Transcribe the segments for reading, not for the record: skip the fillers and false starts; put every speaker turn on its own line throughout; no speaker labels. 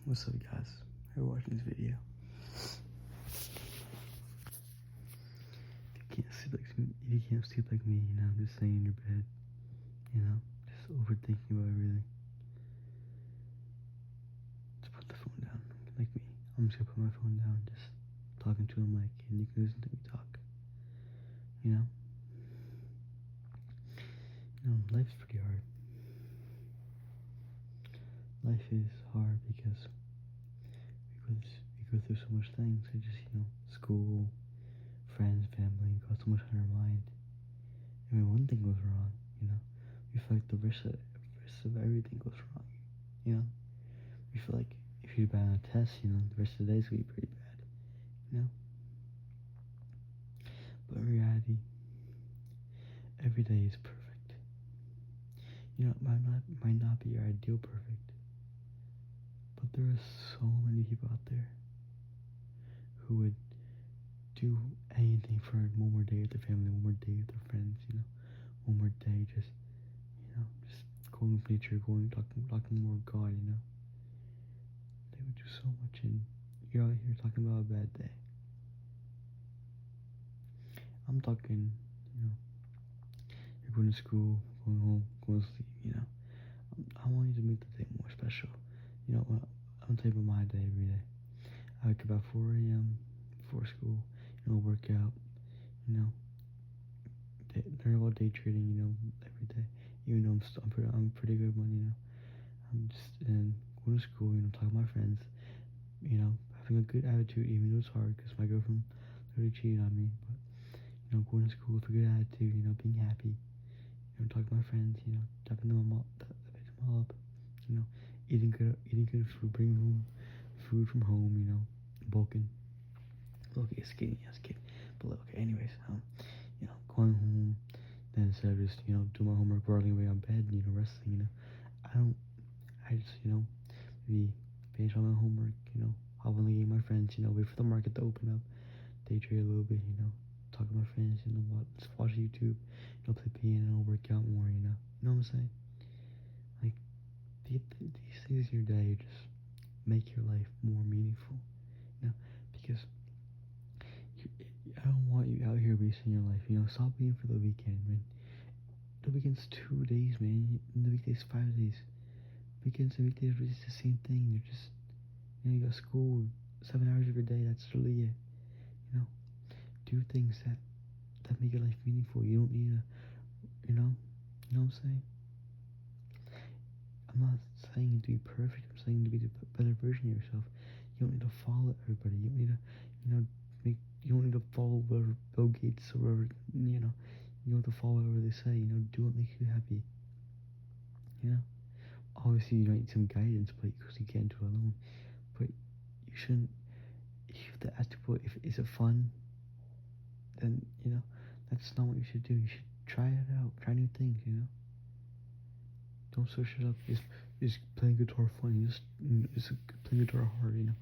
What's up, guys? Who are watching this video? If you can't sleep like me, just laying in your bed, just overthinking about everything. Just put the phone down, like me. I'm just gonna put my phone down, just talking to a mic, and you can listen to me talk. Life's pretty hard. Life is hard because we go through so much things. It's just, school, friends, family, we got so much on our mind. And when one thing goes wrong, we feel like the rest of everything goes wrong. We feel like if you're bad on a test, the rest of the day's gonna be pretty bad. But in reality, every day is perfect. It might not be your ideal perfect, but there are so many people out there who would do anything for one more day with their family, one more day with their friends, one more day just going with nature, talking more with God, They would do so much, and you're out here talking about a bad day. I'm talking, you're going to school, going home, going to sleep, I want you to make the day more special. I'm gonna tell you about my day every day. I wake up about 4 a.m. before school, work out, learn about day trading, every day. Even though I'm pretty good at one, I'm just going to school, talking to my friends, having a good attitude, even though it's hard because my girlfriend literally cheated on me. But going to school with a good attitude, being happy, talking to my friends, dapping them all up, eating good food, bringing home food from home, bulking. Okay, skinny, but okay. Anyways, going home, then instead of just doing my homework, rolling away on bed, resting, I just maybe finish all my homework, hop on the game with my friends, wait for the market to open up, day trade a little bit, talk to my friends, watch YouTube, play piano, work out more, you know what I'm saying? Like, these things in your day just make your life more meaningful, because I don't want you out here wasting your life, stop waiting for the weekend, man. The weekend's 2 days, man, and the weekday's 5 days. Weekends and weekdays are just the same thing. They're just, you got school 7 hours of your day. That's really it. Do things that make your life meaningful. You don't need to, you know what I'm saying? I'm not saying to be perfect. I'm saying to be the better version of yourself. You don't need to follow everybody. You don't need to, you don't need to follow whatever Bill Gates or whatever, you don't have to follow whatever they say. Do what makes you happy. Obviously, you need some guidance, but because you can't do it alone. But you shouldn't. You have to ask people if is it fun. Then that's not what you should do. You should try it out. Try new things. Don't search it up. Is playing guitar fun? Is playing guitar hard?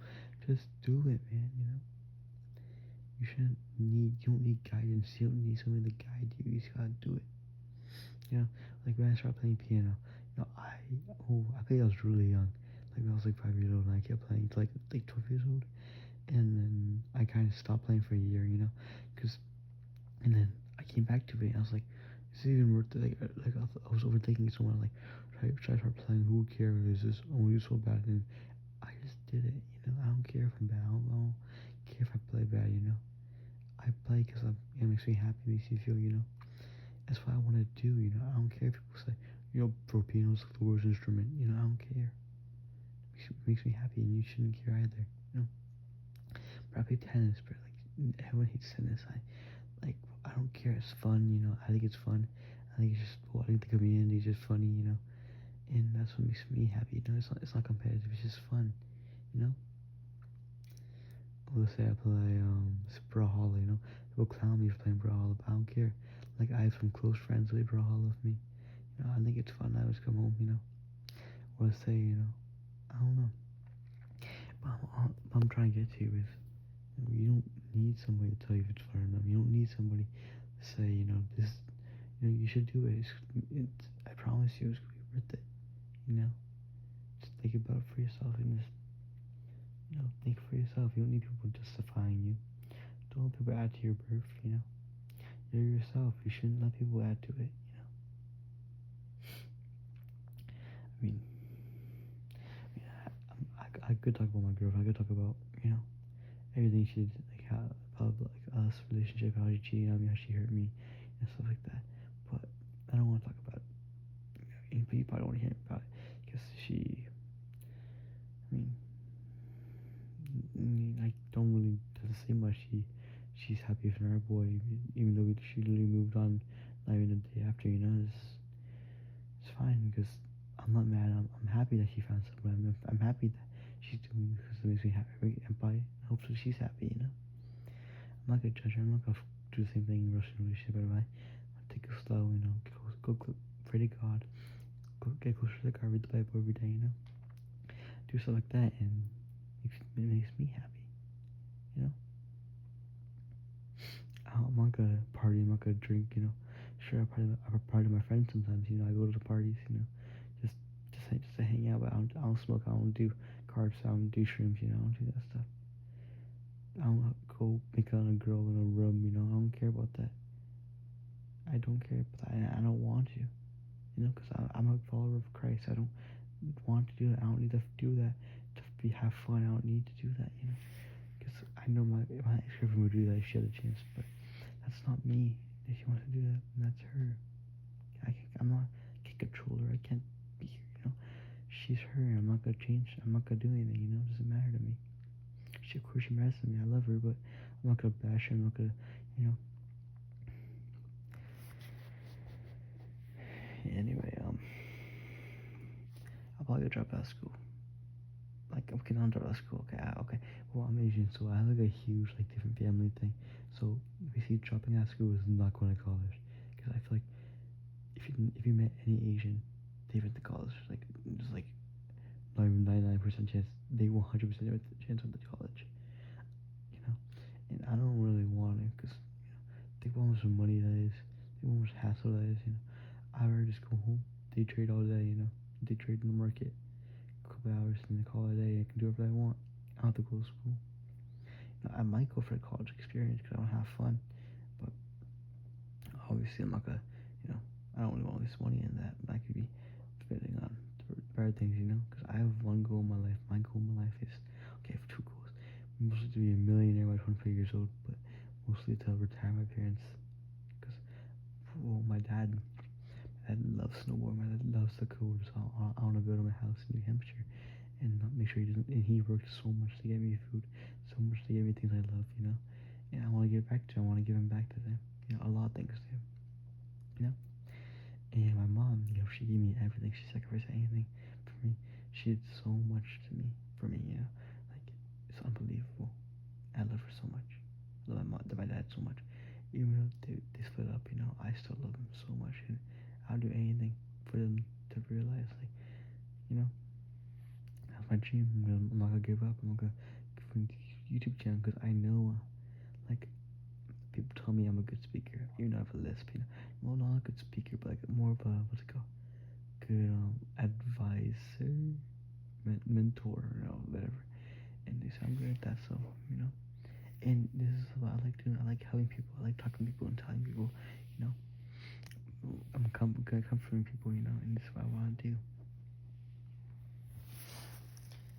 Just do it, man. You shouldn't need. You don't need guidance. You don't need somebody to guide you. You just gotta do it. Like when I started playing piano, I played I was really young. Like when I was like 5 years old, and I kept playing till like 12 years old, and then I kind of stopped playing for a year, and then I came back to it, and I was like, is it even worth it? Like I was overthinking it so much. Like, should I start playing? Who cares? Is this only so bad? And I just did it. I don't care if I'm bad. I don't care if I play bad. I play because it makes me happy, makes me feel, that's what I want to do, I don't care if people say, pro piano's like the worst instrument, I don't care. It makes me happy, and you shouldn't care either, But I play tennis, but like, everyone hates tennis. I don't care, it's fun, I think it's fun. I think it's just, I think the community is just funny, and that's what makes me happy, it's not competitive, it's just fun, Let's say I play, Brawlhalla, people clown me for playing Brawlhalla, but I don't care. Like, I have some close friends who play Brawlhalla with me. I think it's fun. I always come home, or say, I don't know. But what I'm trying to get to is, you don't need somebody to tell you if it's fun or not. You don't need somebody to say, this, you should do it. I promise you it's going to be worth it, Just think about it for yourself and just Think for yourself. You don't need people justifying you. Don't let people add to your birth. You're yourself. You shouldn't let people add to it. I mean, I could talk about my girlfriend. I could talk about everything she did, like how about like us relationship, how she cheated on me, how she hurt me, and stuff like that. But I don't want to talk about it. And you probably don't want to hear about it because I don't really doesn't say much. She's happy with her boy, even though she literally moved on not even a day after. It's fine because I'm not mad. I'm happy that she found someone. I'm happy that she's doing because it makes me happy. And by hopefully she's happy. I'm not gonna judge her. I'm not gonna do the same thing in Russian relationship. But I take it slow. Go pray to God. Go get closer to God. Read the Bible every day. Do stuff like that, and it makes me happy. You know. I'm not gonna party. I'm not gonna drink. Sure, I party with my friends sometimes. I go to the parties. Just just to hang out. But I don't smoke. I don't do cards. I don't do shrooms. I don't do that stuff. I don't go make out a girl in a room. I don't care about that. I don't care, but I don't want to. Because I'm a follower of Christ. I don't want to do that. I don't need to do that to have fun. I don't need to do that. Because I know my ex-girlfriend would do that if she had a chance, but that's not me. If she wants to do that, then that's her. I'm not, I can't control her. I can't be here. She's her. I'm not gonna change. I'm not gonna do anything. It doesn't matter to me. Of course, she matters to me. I love her, but I'm not gonna bash her. I'm not gonna, you know. Anyway, I'll probably drop out of school. Like, okay, not drop out of school. Okay. Well, I'm Asian, so I have like a huge different family thing. So basically, dropping out of school is not going to college because I feel like if you met any Asian, they went to college. Just not even 99% chance they 100% chance of the college. And I don't really want it because they want how much money that is. They want how much hassle that is. I'd rather just go home, day trade all day. Day trade in the market, a couple hours, and then call it a day. I can do whatever I want. I don't have to go to school. I might go for a college experience because I want to have fun, but obviously I'm not gonna, I don't really want to waste money in that. That could be spending on better things, because I have one goal in my life. My goal in my life is, okay, I have two goals. Mostly to be a millionaire by 25 years old, but mostly to retire my parents. Because, well, my dad loves snowboarding. My dad loves the cold, so I want to go to my house in New Hampshire and make sure he doesn't. And he worked so much to get me food, so much to get me things I love. And I want to give back to him. I want to give him back to them. A lot of things to him. And my mom, she gave me everything. She sacrificed anything for me. She did so much to me, for me. It's unbelievable. I love her so much. I love my dad so much. Even though they split up, I still love him so much, and I'll do anything for them to realize, that's my dream. I'm not gonna give up. I'm not gonna give a YouTube channel because I know, people tell me I'm a good speaker, even though I have a lisp. Well, not a good speaker, but more of a what's it called? Good advisor, mentor, whatever. And they say I'm good at that, so. And this is what I like doing. I like helping people. I like talking to people and telling people, I'm comforting people, and this is what I want to do.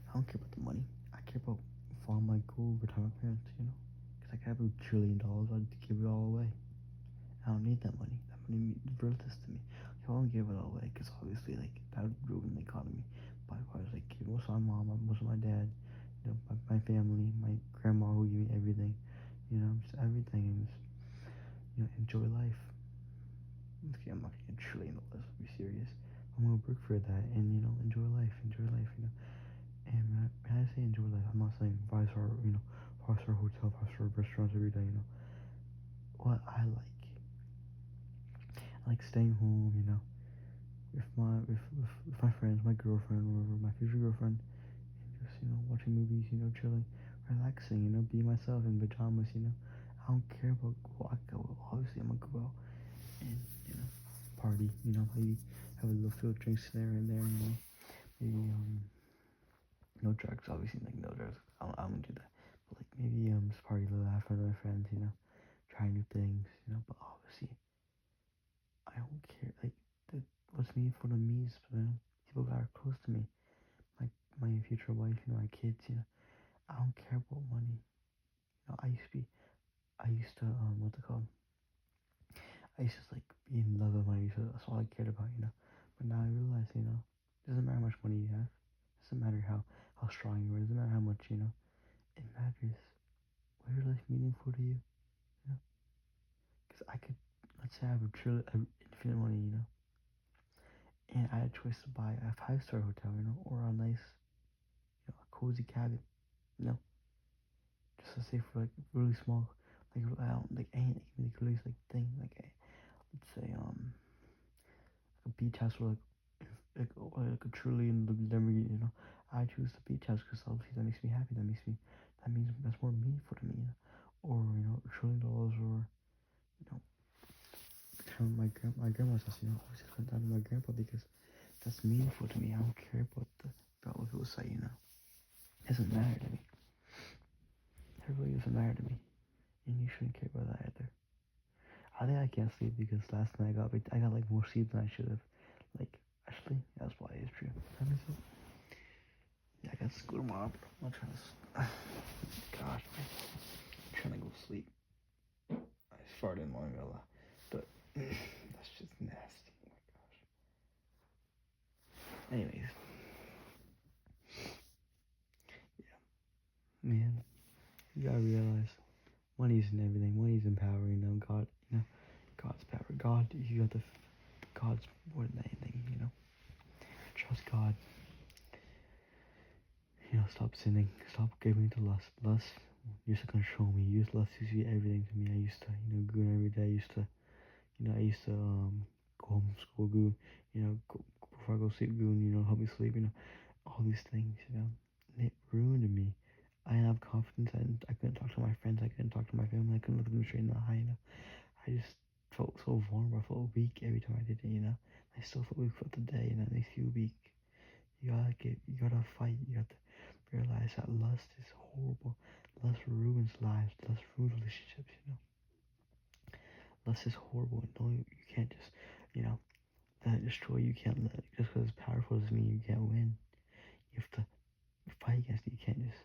I don't care about the money. I care about following my goal, retire my parents, because I could have $1 trillion. I'd give it all away. I don't need that money. That money is worthless to me. I won't give it all away because obviously, that would ruin the economy. But I was give most of my mom, most of my dad, my family, my grandma who gave me everything, just everything, and just, enjoy life. Okay, I'm not getting $1 trillion. Let's be serious. I'm gonna work for that, and enjoy life. And when I say enjoy life, I'm not saying 5-star, 5-star hotel, 5-star restaurants every day. What I like staying home, with my friends, my girlfriend, or my future girlfriend, and just watching movies, chilling, relaxing, being myself in pajamas. I don't care about obviously I'm gonna go out and party, maybe have a little few drinks there and there, maybe no drugs, obviously, like no drugs. I don't do that. But like maybe just party a little, have fun with my friends, try new things, But obviously, I don't care. Like what's meaningful to me is people that are close to me, like my future wife, my kids, I don't care about money. I used to what's it called? I used to like be in love with money, so that's all I cared about. But now I realize, it doesn't matter how much money you have. It doesn't matter how strong you are. It doesn't matter how much, It matters what is your life meaningful to you, Because I could, let's say I have infinite money, and I had a choice to buy a 5-star hotel, or a nice, a cozy cabin, you know, just to say for like really small, like I don't like ain't like really like thing, like let's say a beach house or like a truly in the Lamborghini, I choose the beach house because obviously that makes me happy. That means that's more meaningful to me, Or $1 trillion, or my grandma's house, obviously spent time with my grandpa because that's meaningful to me. I don't care about what people say, It doesn't matter to me. It really doesn't matter to me, and you shouldn't care about that either. I think I can't sleep because last night I got like more sleep than I should have. Like actually, that's why it's true. That makes sense. Yeah, I got school tomorrow, bro. I'm trying to. Gosh, man. I'm trying to go sleep. I farted long ago, but that's just nasty. Oh my gosh. Anyways, man, you gotta realize money isn't everything. Money isn't power. God. God's power. God. You got God's more than anything. Trust God. Stop sinning. Stop giving to lust. Lust used to control me. Lust used to be everything to me. I used to, goon every day. I used to go home from school, goon. Before I go sleep, goon. Help me sleep. All these things. And it ruined me. I didn't have confidence. I couldn't talk to my friends. I couldn't talk to my family. I couldn't look them straight in the eye. I just felt so vulnerable. I felt weak every time I did it. I still felt weak for the day. It makes you weak. You gotta fight. You have to realize that lust is horrible. Lust ruins lives. Lust ruins relationships. Lust is horrible. No, you can't just, let it destroy you. You can't let it, just because it's powerful doesn't mean you can't win. You have to fight against it. You can't just,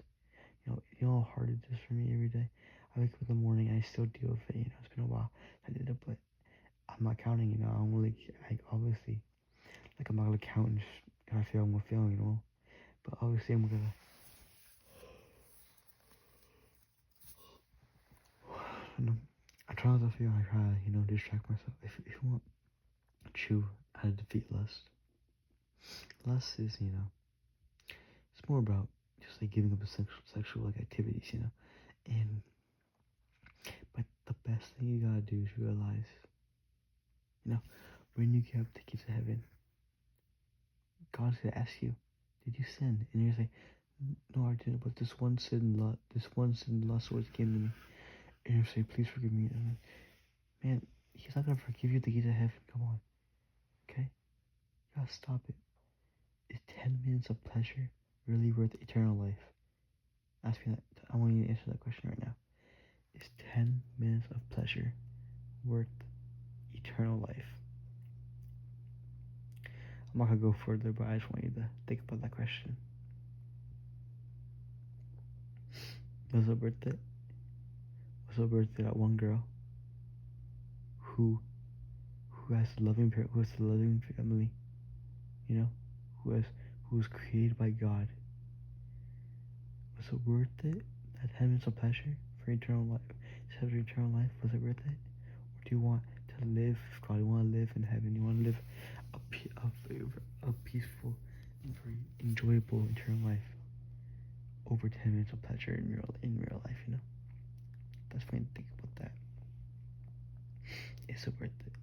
how hard it is for me every day. I wake up in the morning and I still deal with it. It's been a while. I did it, but I'm not counting. I'm like obviously, like I'm not gonna count and just, if I fail, I'm gonna fail. But obviously, I'm gonna. I try not to feel. I try, distract myself. If you want to chew how to defeat lust, lust is, it's more about just like giving up the sexual like activities, And but the best thing you gotta do is realize, when you get up to get to heaven, God's gonna ask you, did you sin? And you're like, no, I didn't. But this one sin, lust was given to me. And you say, please forgive me. And man, He's not gonna forgive you to get to heaven. Come on, okay? You gotta stop it. Is 10 minutes of pleasure really worth eternal life? Ask me that. I want you to answer that question right now. Is 10 minutes of pleasure worth eternal life? I'm not gonna go further, but I just want you to think about that question. Was it worth it? Was it worth it? That one girl who has a loving parent, who has a loving family, who was created by God. Was it worth it? That 10 minutes of pleasure for eternal life, instead of eternal life, was it worth it? Or do you want to live with God? You want to live in heaven? You want to live a peaceful, very enjoyable eternal life over 10 minutes of pleasure in real life? That's fine. Think about that. Is it worth it?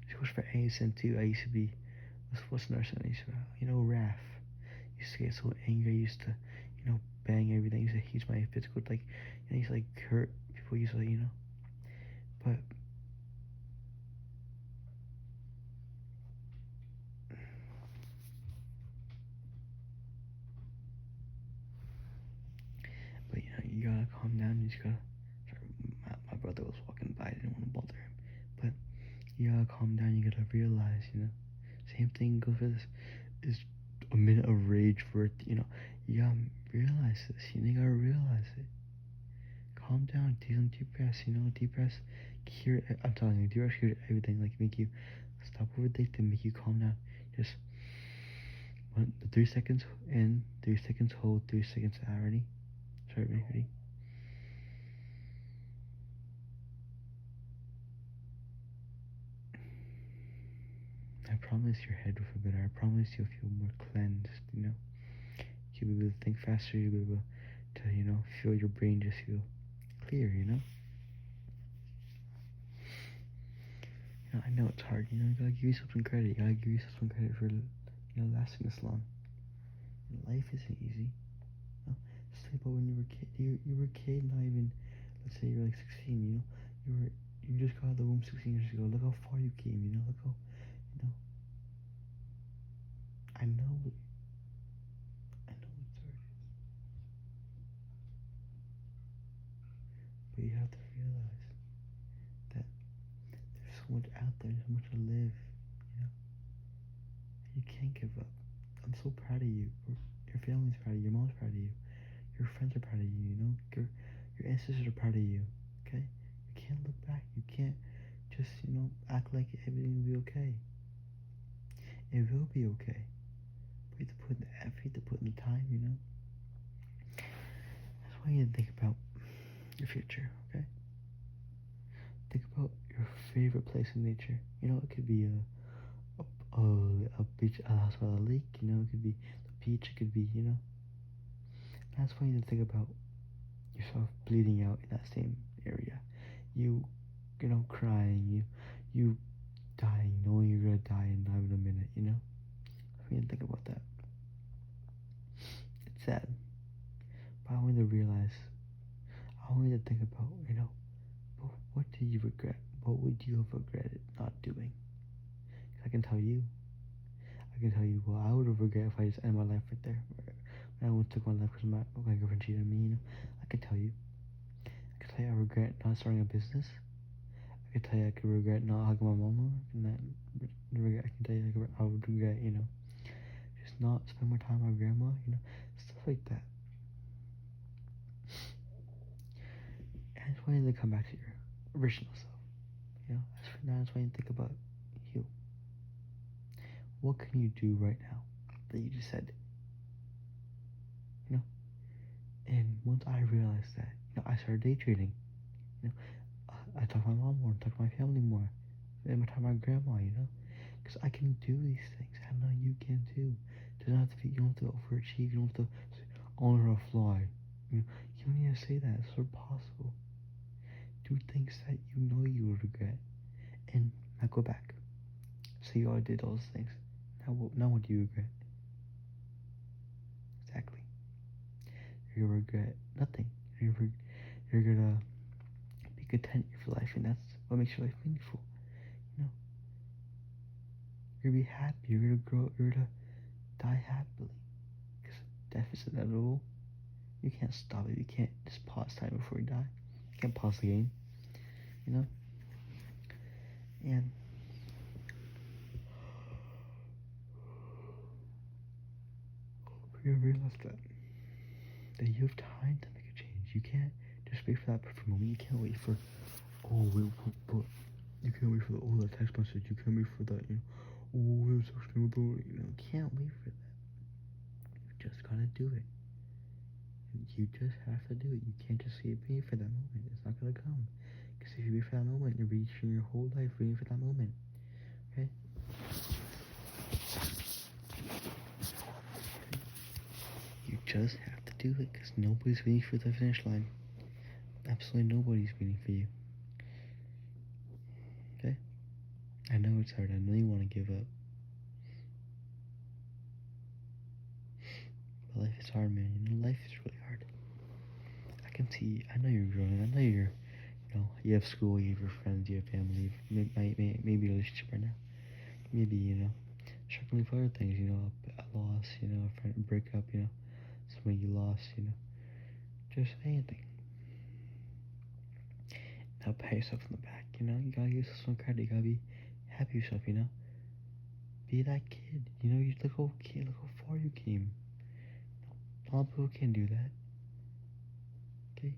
This goes for ASM too. I used to be, what's another son? I used to, Raph. I used to get so angry. I used to, bang everything. I used to use my physical, like, I used to like hurt people usually, But But you gotta calm down. You just gotta. Sorry, my brother was walking by. I didn't want to bother him. But you gotta calm down. You gotta realize, same thing goes for this. Is a minute of rage for it. You gotta realize this. You gotta realize it. Calm down. Take some deep breaths. Deep breaths cure. I'm telling you, deep breaths cure everything. Like make you stop overthinking, make you calm down. Just 3 seconds in, 3 seconds hold, 3 seconds out. Ready? Sorry, ready? I promise your head will feel better. I promise you'll feel more cleansed, You'll be able to think faster, you'll be able to, feel your brain just feel clear, I know it's hard, you gotta give yourself some credit. You gotta give yourself some credit for, lasting this long. Life isn't easy. Just think about when you were a kid. You were a kid, not even, let's say you're like 16, you just got out of the womb 16 years ago. Look how far you came, look how, I know it's hard, but you have to realize that there's so much out there, there's so much to live, You can't give up. I'm so proud of you. Your family's proud of you. Your mom's proud of you. Your friends are proud of you. Your ancestors are proud of you. Okay? You can't look back. You can't just act like everything will be okay. It will be okay. But you have to put in the effort. You have to put in the time. That's why you need to think about your future. Okay? Think about your favorite place in nature. It could be a beach, a house by the lake, it could be the beach, it could be, That's why you need to think about yourself bleeding out in that same area. You crying, you dying, knowing you're gonna die in not even a minute, So you need to think about that. It's sad. But I want you to realize, I want you to think about, what do you regret? What would you have regretted not doing? I can tell you, well, I would have regret if I just ended my life right there. When I almost took my life because my girlfriend cheated on me, I can tell you. I regret not starting a business. I can tell you I could regret not hugging my mom more. I can tell you I would regret, just not spend more time with my grandma, stuff like that. And I just want you to come back to your original self, As for now, I just want you to think about you. What can you do right now that you just said? And once I realized that, I started day trading. I talk to my mom more, talk to my family more, spend my time with my grandma, because I can do these things. I know you can too. You don't have to overachieve. You don't have to honor a fly. You don't need to say that. It's so possible. Do things that you would regret, and now go back. So you all did all those things. Now what do you regret? Exactly. You're gonna regret nothing. You're gonna be content with your life, and that's what makes your life meaningful. You're gonna be happy. You're gonna grow. You're gonna die happily. Because death is inevitable. You can't stop it. You can't just pause time before you die. You can't pause the game. And you realize that you have time to make a change. You can't just wait for that perfect moment. You can't wait for you can't wait for the text message. You can't wait for that. You can't wait for that. You just gotta do it. You just have to do it. You can't just wait for that moment. It's not gonna come. Because if you wait for that moment, you're reaching your whole life waiting for that moment. Okay? You just have to do it because nobody's waiting for the finish line. Absolutely nobody's waiting for you. Okay? I know it's hard. I know you want to give up. But life is hard, man. Life is really hard. I can see. I know you're growing. I know you have school, you have your friends, you have family, maybe a relationship right now. Maybe, struggling for other things, a loss, a friend breakup, somebody you lost, Just anything. Now pat yourself on the back, you know? You gotta give yourself some credit. You gotta be happy with yourself, you know? Be that kid. You know, you look how far you came. A lot of people can't do that. Okay?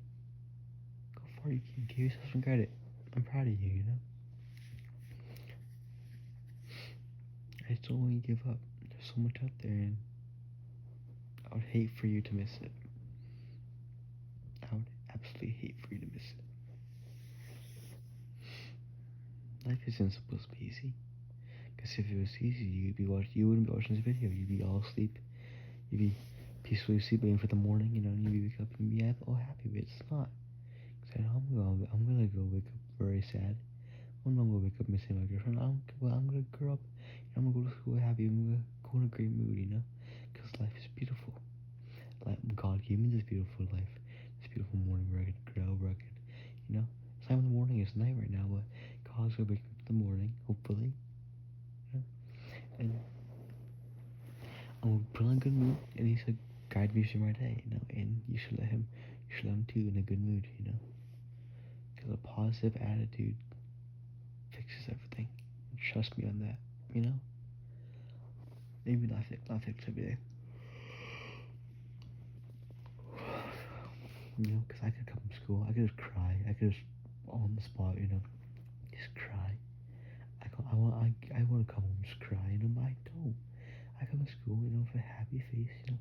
Go far you came. Give yourself some credit. I'm proud of you, you know? I just don't want you to give up. There's so much out there, and I would hate for you to miss it. I would absolutely hate for you to miss it. Life isn't supposed to be easy. Because if it was easy, you wouldn't be watching this video. You'd be all asleep. You'd be peacefully sleeping for the morning, you know, and you'd wake up and be all happy, but it's not. Because I'm gonna go wake up very sad. I'm not gonna wake up missing my girlfriend. I'm gonna grow up. I'm gonna go to school happy. I'm gonna go in a great mood, you know? Because life is beautiful. God gave me this beautiful life. This beautiful morning where I could grow, where I could, you know? It's not in the morning, it's night right now, but God's gonna wake me up in the morning, hopefully. You know? And I'm gonna put on a good mood, and He's gonna guide me through my day, you know? And you should let Him too in a good mood, you know? Because a positive attitude fixes everything. And trust me on that, you know? Maybe not fix every day. You know, because I could come from school, I could just cry, I could just on the spot, you know, just cry. I want to come home and just cry, you know, but I don't. I come to school, you know, with a happy face, you know,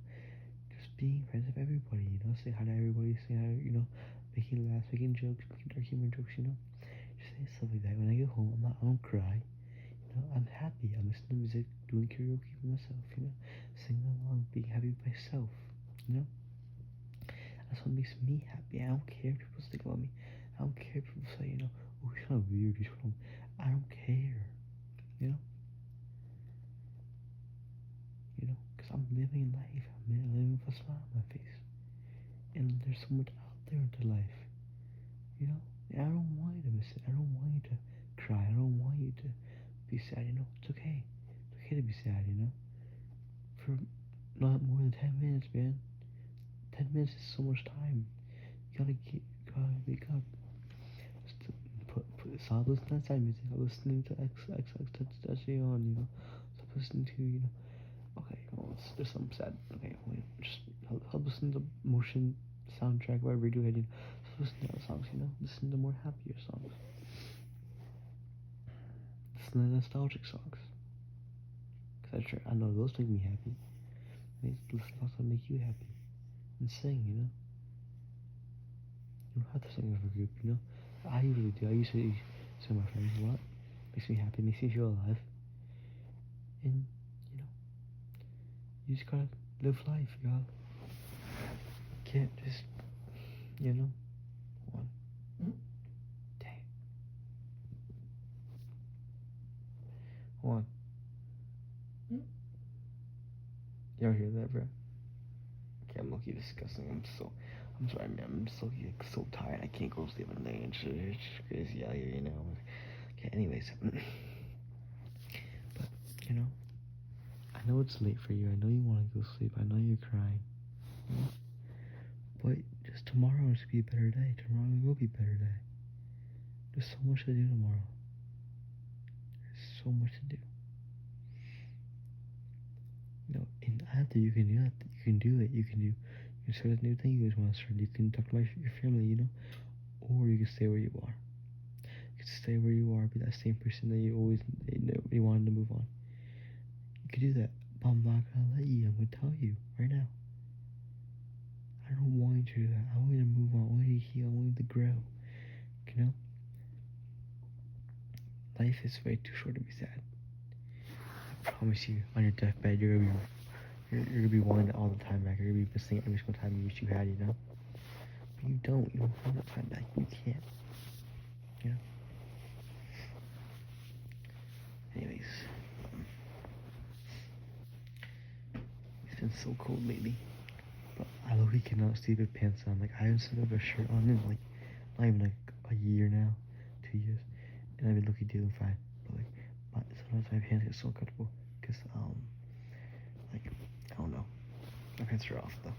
just being friends with everybody, you know, say hi to everybody, say hi, you know, making laughs, making jokes, making dark humor jokes, you know, just say stuff like that. When I get home, I don't cry, you know, I'm happy. I'm listening to music, doing karaoke with myself, you know, singing along, being happy with myself, you know. That's what makes me happy. I don't care if people think about me. I don't care if people say, you know, oh, he's kind of weird, he's wrong. I don't care, you know? You know, because I'm living life. I'm living with a smile on my face. And there's so much out there into life, you know? And I don't want you to miss it. I don't want you to cry. I don't want you to be sad, you know? It's okay. It's okay to be sad, you know? For not more than 10 minutes, man. 10 minutes is so much time. You gotta wake up. Just stop listening to sad music. Stop listening to XXX on, you know. Stop listening to, you know. Okay, well, there's some sad. Okay, wait, just help listen to motion soundtrack, whatever you do, you know. Just listen to other songs, you know. Listen to more happier songs. Listen to nostalgic songs. Cause I know those make me happy. Listen to songs that make you happy. And sing, you know. You don't have to sing with a group, you know. I usually do. I usually sing with my friends a lot. Makes me happy, makes me feel alive. And, you know, you just gotta live life, y'all. You can't just, you know. One. Dang. One. Y'all hear that, bro? Okay, I'm low-key disgusting. I'm sorry, man. I'm so tired. I can't go to sleep at night. It's just crazy out here, you know. Okay, anyways. But, you know, I know it's late for you. I know you want to go sleep. I know you're crying. You know? But just tomorrow is be a better day. Tomorrow will be a better day. There's so much to do tomorrow. There's so much to do. You know, and after you can do that, you can do it. You can start a new thing you guys want to start. You can talk to your family, you know, or you can stay where you are. You can stay where you are, be that same person that you wanted to move on. You can do that, but I'm not gonna let you. I'm gonna tell you right now. I don't want you to do that. I want you to move on. I want you to heal. I want you to grow. You know, life is way too short to be sad. I promise you, on your deathbed, you're gonna be wanting it all the time back. You're gonna be missing every single time you wish you had, you know. But you don't. You don't have that time back. You can't. You know. Anyways, it's been so cold lately. But I literally cannot sleep with pants on. Like I haven't slept with a shirt on in like not even like a year now, 2 years, and I've been looking doing fine. But like sometimes my pants get so uncomfortable because like I don't know, my pants are off though.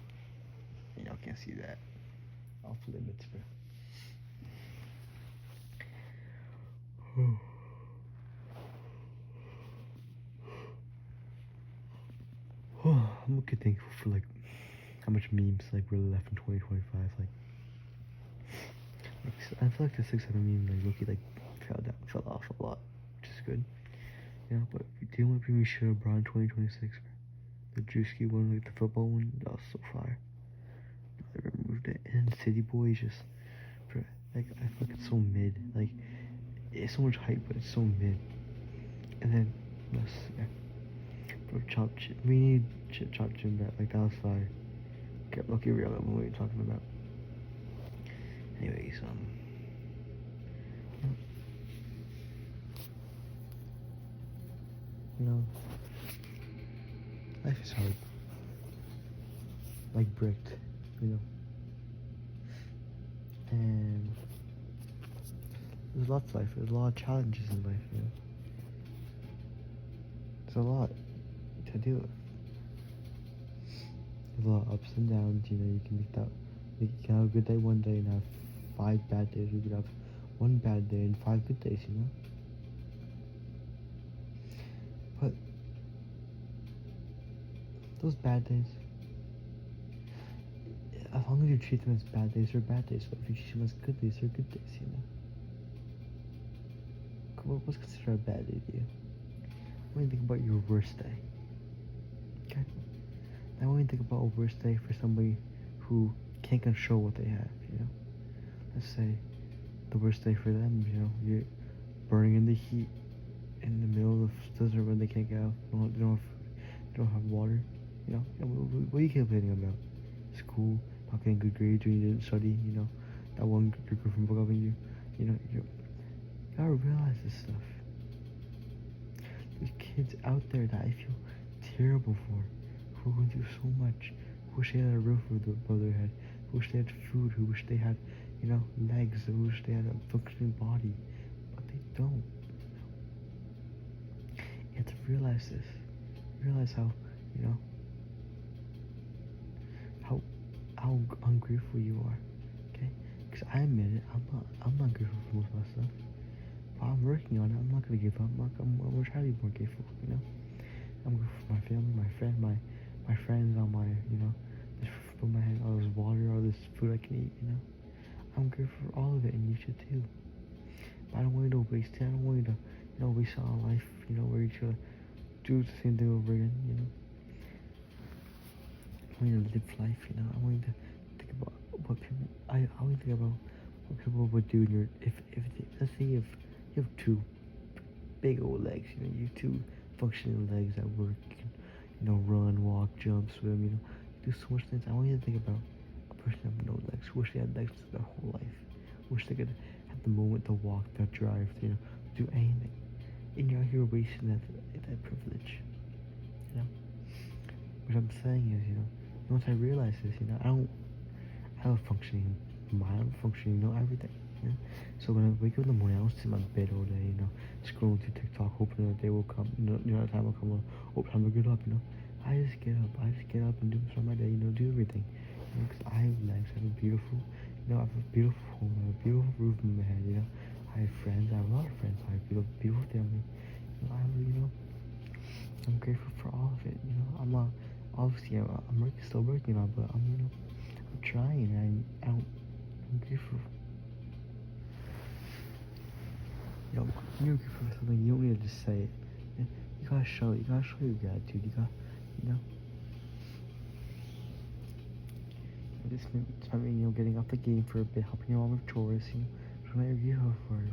Y'all can't see that. off limits, bro. I'm okay thankful for like how much memes like really left in 2025. Like I feel like the 6-7 meme like Loki like fell off a lot, which is good. Yeah, but do you want to be sure LeBron 2026? The Drewski one, like the football one, that was so fire. I removed it, and City Boy just, bro, like I feel like it's so mid. Like it's so much hype, but it's so mid. And then let's yeah, bro, we need chop Jim back. Like that was fire. Get lucky real. What are you talking about? Anyways, you know, life is hard. Like bricked, you know. And there's lots of life. There's a lot of challenges in life, you know. There's a lot to do. There's a lot of ups and downs, you know. You can have a good day one day and have 5 bad days. You could have 1 bad day and 5 good days, you know. But those bad days, as long as you treat them as bad days, they're bad days. But if you treat them as good days, they're good days, you know. What's considered a bad day to you? When you think about your worst day, okay? Now when you think about a worst day for somebody who can't control what they have, you know. Let's say the worst day for them, you know, you're burning in the heat in the middle of the desert when they can't get out. They don't have water, you know. What are you complaining about? School, not getting good grades when you didn't study, you know. That one your girlfriend broke up with you, you know. You gotta realize this stuff. There's kids out there that I feel terrible for, who are going through so much, who wish they had a roof above their head, who wish they had food, who wish they had, you know, legs, who wish they had a functioning body, but they don't. You have to realize this. Realize how, you know, how ungrateful you are, okay? Because I admit it, I'm not grateful for most of my stuff. But I'm working on it. I'm not gonna give up. I'm gonna try to be more grateful, you know. I'm grateful for my family, my friends, all my, you know, this roof above my head, all this water, all this food I can eat, you know. I'm grateful for all of it, and you should too. But I don't want you to waste it. I don't want you to, you know, waste all life, you know, where you should do the same thing over again, you know. I want you to live life, you know. I want you to think about what people. I want you to think about what people would do in your if let's say you have 2 big old legs, you know, you have 2 functioning legs that work, you can, you know, run, walk, jump, swim, you know, do so much things. I want you to think about a person with no legs, who wish they had legs their whole life, wish they could have the moment to walk, to drive, to, you know, do anything. And you're out here wasting that privilege, you know. What I'm saying is, you know, once I realize this, you know, I have a functioning mind, I'm functioning, you know, everything. You know? So when I wake up in the morning, I don't sit in my bed all day, you know, scrolling through TikTok, hoping that the day will come, you know, time will come, hope time to get up, you know. I just get up and do start my day, you know, do everything. You know, because I have legs, I have a beautiful, you know, I have a beautiful home, I have a beautiful roof in my head, you know. I have friends, I have a lot of friends, I have a beautiful family. You know, I'm grateful for all of it, you know. I'm not, obviously, I'm still working on it, but I'm, you know, I'm trying, and I'm grateful. You know, when you're grateful for something, you don't need to just say it. You gotta show your gratitude. You know. This might mean, you know, getting off the game for a bit, helping your mom with chores, you know, showing that you're grateful for her,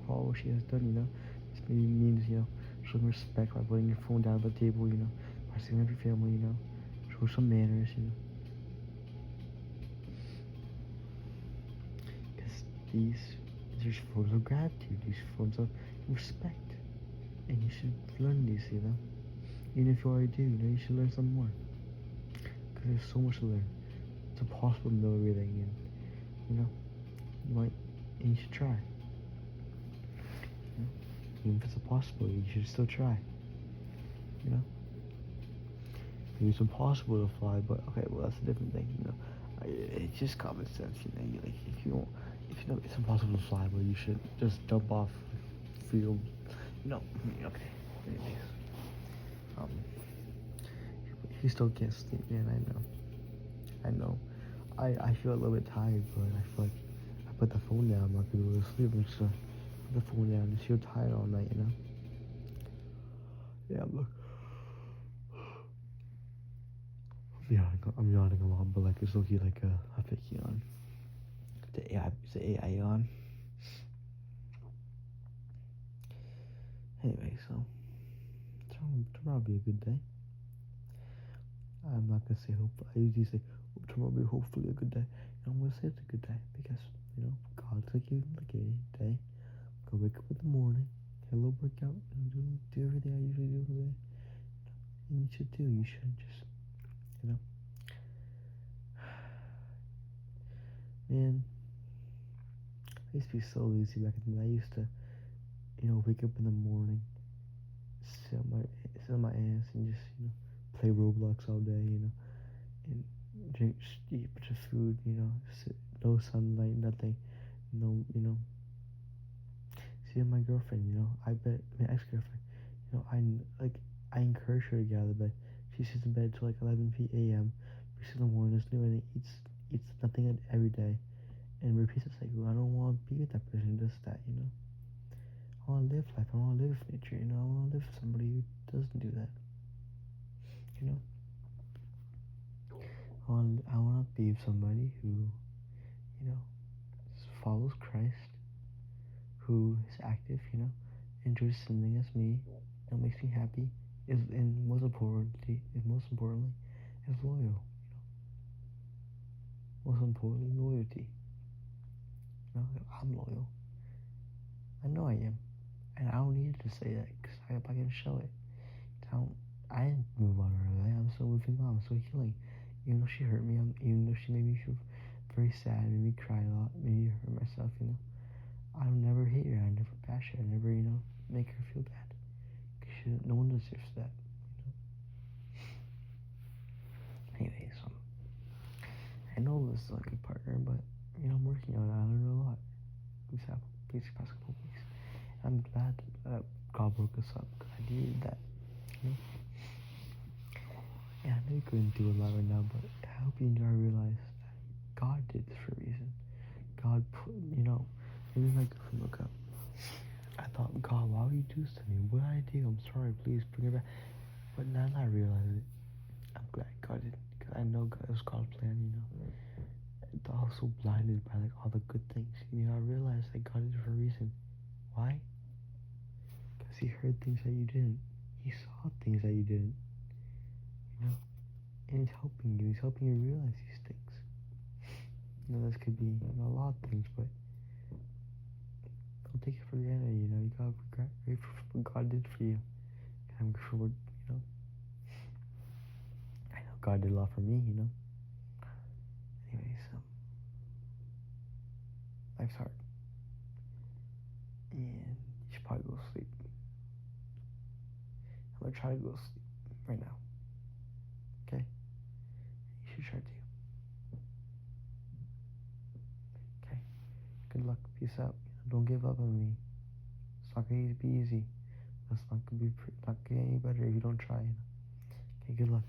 for all she has done, you know. This maybe means, you know, showing respect by putting your phone down on the table, you know, by sitting with your family, you know, show some manners, you know. Because there's forms of gratitude, these forms of respect, and you should learn these, you know. Even if you already do, you know, you should learn some more. Because there's so much to learn. It's impossible to know everything, and, you know, and you should try. You know? Even if it's impossible, you should still try. You know? Maybe it's impossible to fly, but okay, well, that's a different thing, you know. It's just common sense, you know. Like if you know it's impossible to fly, well, you should just jump off field. No, okay. Anyways, um, he still can't sleep, man. I know. I feel a little bit tired, but I feel like I put the phone down. I'm not gonna go to sleep. I'm just gonna put the phone down. Just feel tired all night, you know. Yeah, look. I'm yawning a lot, but like it's looking like a fake yawn. It's the AI yawn. Anyway, so tomorrow will be a good day. I'm not gonna say hope. I usually say tomorrow will be hopefully a good day. And I'm gonna say it's a good day because you know God's like you like a day. Go wake up in the morning, get a little workout, and do everything I usually do today. And you should do. You should just you know. Man, I used to be so lazy back in the day. I used to, you know, wake up in the morning, sit on my ass, and just play Roblox all day, and drink, eat a bunch of food, no sunlight, nothing, no. See, my girlfriend, I bet my ex-girlfriend, I encourage her to get out of bed. She sits in bed till like 11 p.m. Wakes in the morning, doesn't do anything, eats nothing every day, and repeats the cycle. I don't want to be with that person who does that, I want to live life. I want to live with nature. I want to live with somebody who doesn't do that. I want to be with somebody who, follows Christ, who is active, enjoys something as me, that makes me happy, and most importantly, is loyal. Most importantly, loyalty. I'm loyal. I know I am, and I don't need to say that because I can show it. I didn't move on right away. I'm still moving on. I'm still healing. Even though she hurt me, even though she made me feel very sad, made me cry a lot, made me hurt myself, I'll never hate her. I never bash her. I never, make her feel bad. Because no one deserves that, Anyways, I know this is not a good partner, but, I'm working on it. I learned a lot. These past couple weeks. I'm glad that God broke us up because I needed that, Yeah, I know you're going through a lot right now, but I hope you realize that God did this for a reason. God put, maybe my girlfriend look up. I thought, God, why would you do this to me? What did I do? I'm sorry, please bring it back. But now that I realize it, I'm glad God did, because I know it was God's plan, I was so blinded by like all the good things. I realized that God did it for a reason. Why? Because He heard things that you didn't. He saw things that you didn't. And He's helping you. He's helping you realize these things. This could be a lot of things, but don't take it for granted. You gotta be grateful for what God did for you. And I'm grateful for what, I know God did a lot for me. Anyways, life's hard, and you should probably go to sleep. I'm gonna try to go to sleep right now. Okay? You should try to. Okay? Good luck. Peace out. Don't give up on me. It's not gonna be easy. It's not gonna get any better if you don't try. Okay, good luck.